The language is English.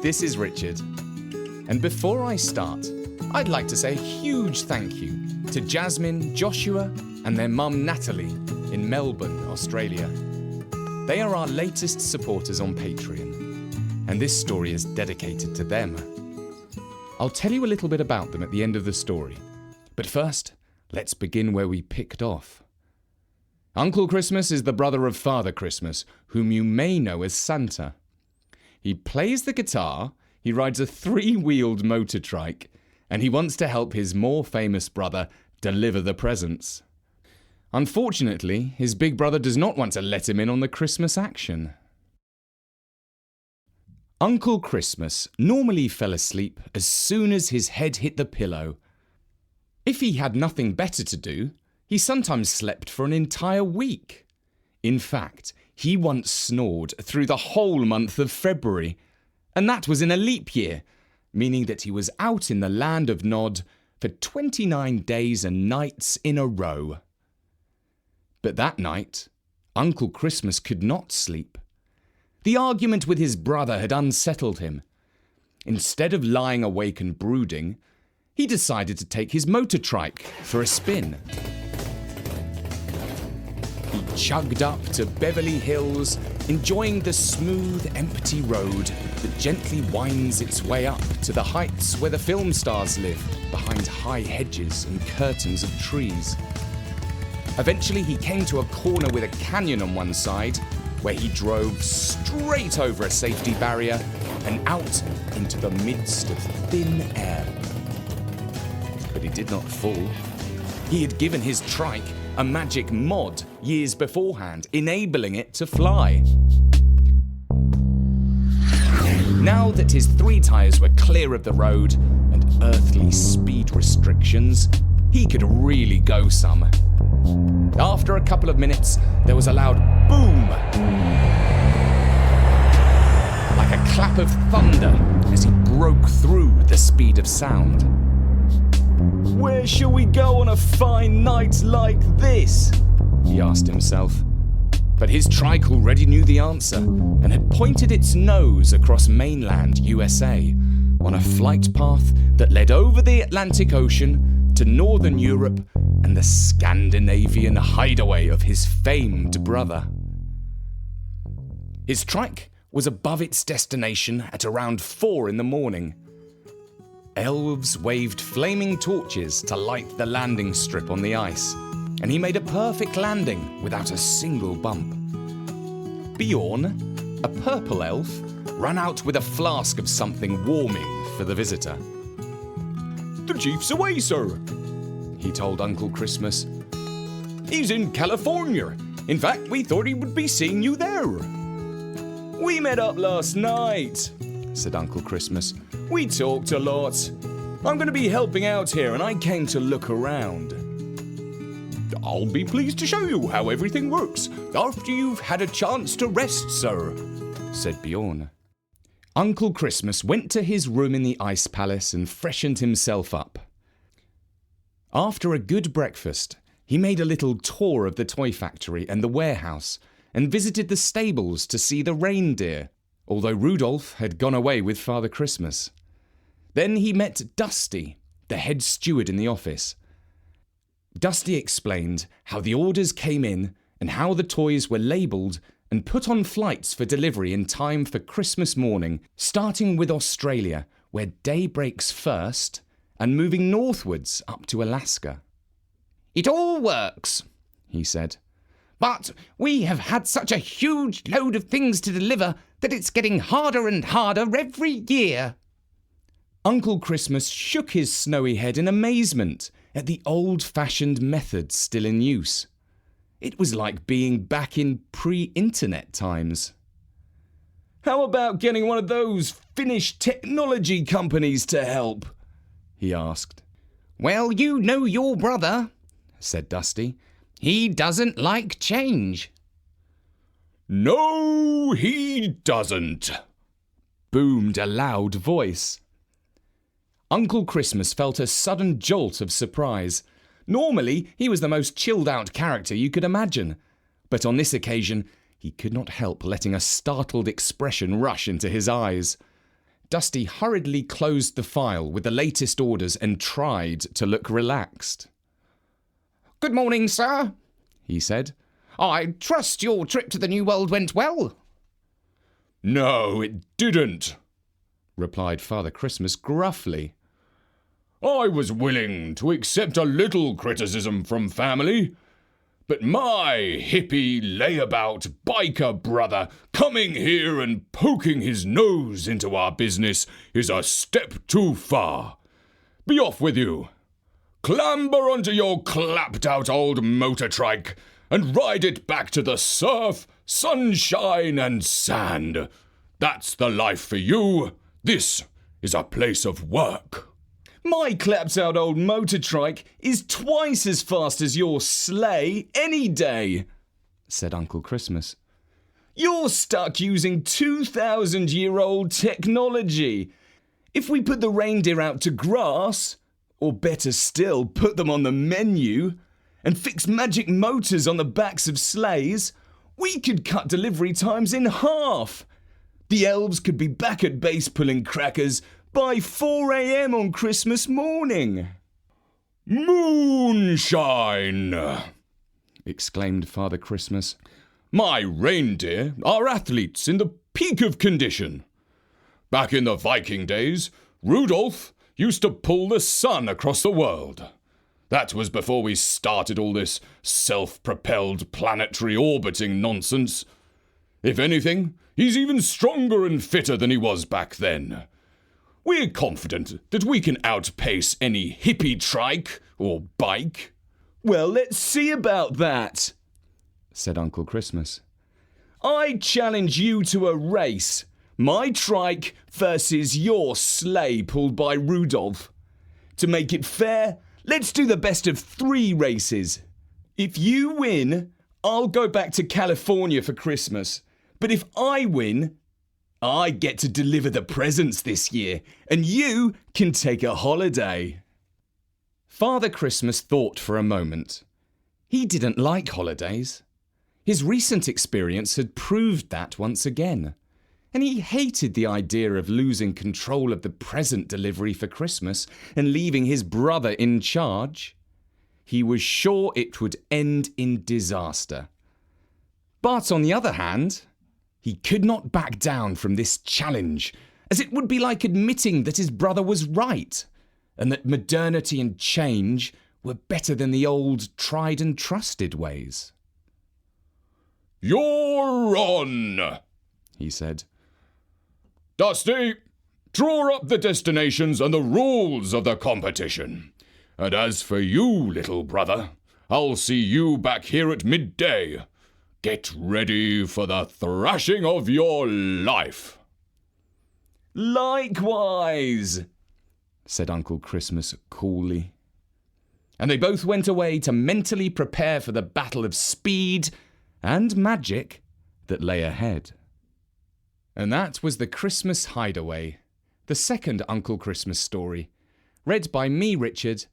this is Richard. And before I start, I'd like to say a huge thank you to Jasmine, Joshua, and their mum Natalie in Melbourne, Australia. They are our latest supporters on Patreon, and this story is dedicated to them. I'll tell you a little bit about them at the end of the story, but first, let's begin where we picked off. Uncle Christmas is the brother of Father Christmas, whom you may know as Santa. He plays the guitar, he rides a 3-wheeled motor trike, and he wants to help his more famous brother deliver the presents. Unfortunately, his big brother does not want to let him in on the Christmas action. Uncle Christmas normally fell asleep as soon as his head hit the pillow. If he had nothing better to do, he sometimes slept for an entire week. In fact, he once snored through the whole month of February, and that was in a leap year, meaning that he was out in the land of Nod for 29 days and nights in a row. But that night, Uncle Christmas could not sleep. The argument with his brother had unsettled him. Instead of lying awake and brooding, he decided to take his motor trike for a spin. He chugged up to Beverly Hills, enjoying the smooth, empty road that gently winds its way up to the heights where the film stars live, behind high hedges and curtains of trees. Eventually, he came to a corner with a canyon on one side, where he drove straight over a safety barrier and out into the midst of thin air. But he did not fall. He had given his trike a magic mod years beforehand, enabling it to fly. Now that his 3 tyres were clear of the road and earthly speed restrictions, he could really go some. After a couple of minutes, there was a loud boom, like a clap of thunder as he broke through the speed of sound. "Where shall we go on a fine night like this?" he asked himself. But his trike already knew the answer and had pointed its nose across mainland USA on a flight path that led over the Atlantic Ocean to Northern Europe and the Scandinavian hideaway of his famed brother. His trike was above its destination at around 4 in the morning. Elves waved flaming torches to light the landing strip on the ice, and he made a perfect landing without a single bump. Bjorn, a purple elf, ran out with a flask of something warming for the visitor. "The chief's away, sir," he told Uncle Christmas. "He's in California. In fact, we thought he would be seeing you there." "We met up last night," said Uncle Christmas. "We talked a lot. I'm going to be helping out here, and I came to look around." "I'll be pleased to show you how everything works after you've had a chance to rest, sir," said Bjorn. Uncle Christmas went to his room in the Ice Palace and freshened himself up. After a good breakfast, he made a little tour of the toy factory and the warehouse and visited the stables to see the reindeer, although Rudolph had gone away with Father Christmas. Then he met Dusty, the head steward in the office. Dusty explained how the orders came in and how the toys were labelled and put on flights for delivery in time for Christmas morning, starting with Australia, where day breaks first, and moving northwards up to Alaska. "It all works," he said. "But we have had such a huge load of things to deliver that it's getting harder and harder every year." Uncle Christmas shook his snowy head in amazement at the old-fashioned methods still in use. It was like being back in pre-internet times. "How about getting one of those Finnish technology companies to help?" he asked. "Well, you know your brother," said Dusty. "He doesn't like change." "No, he doesn't," boomed a loud voice. Uncle Christmas felt a sudden jolt of surprise. Normally, he was the most chilled-out character you could imagine, but on this occasion, he could not help letting a startled expression rush into his eyes. Dusty hurriedly closed the file with the latest orders and tried to look relaxed. "Good morning, sir," he said. "I trust your trip to the New World went well?" "No, it didn't," replied Father Christmas gruffly. "I was willing to accept a little criticism from family, but my hippie layabout biker brother coming here and poking his nose into our business is a step too far. Be off with you. Clamber onto your clapped-out old motor trike and ride it back to the surf, sunshine and sand. That's the life for you. This is a place of work." "My clapped-out old motor trike is twice as fast as your sleigh any day," said Uncle Christmas. "You're stuck using 2,000-year-old technology. If we put the reindeer out to grass, or better still, put them on the menu, and fix magic motors on the backs of sleighs, we could cut delivery times in half. The elves could be back at base pulling crackers by 4 a.m. on Christmas morning." "Moonshine!" exclaimed Father Christmas. "My reindeer are athletes in the peak of condition. Back in the Viking days, Rudolph used to pull the sun across the world. That was before we started all this self-propelled planetary orbiting nonsense. If anything, he's even stronger and fitter than he was back then. We're confident that we can outpace any hippie trike or bike." "Well, let's see about that," said Uncle Christmas. "I challenge you to a race. My trike versus your sleigh pulled by Rudolph. To make it fair, let's do the best of 3 races. If you win, I'll go back to California for Christmas. But if I win, I get to deliver the presents this year, and you can take a holiday." Father Christmas thought for a moment. He didn't like holidays. His recent experience had proved that once again, and he hated the idea of losing control of the present delivery for Christmas and leaving his brother in charge. He was sure it would end in disaster. But on the other hand, he could not back down from this challenge, as it would be like admitting that his brother was right, and that modernity and change were better than the old tried and trusted ways. "You're on," he said. "Dusty, draw up the destinations and the rules of the competition. And as for you, little brother, I'll see you back here at midday. Get ready for the thrashing of your life." "Likewise," said Uncle Christmas coolly. And they both went away to mentally prepare for the battle of speed and magic that lay ahead. And that was The Christmas Hideaway, the second Uncle Christmas story, read by me, Richard,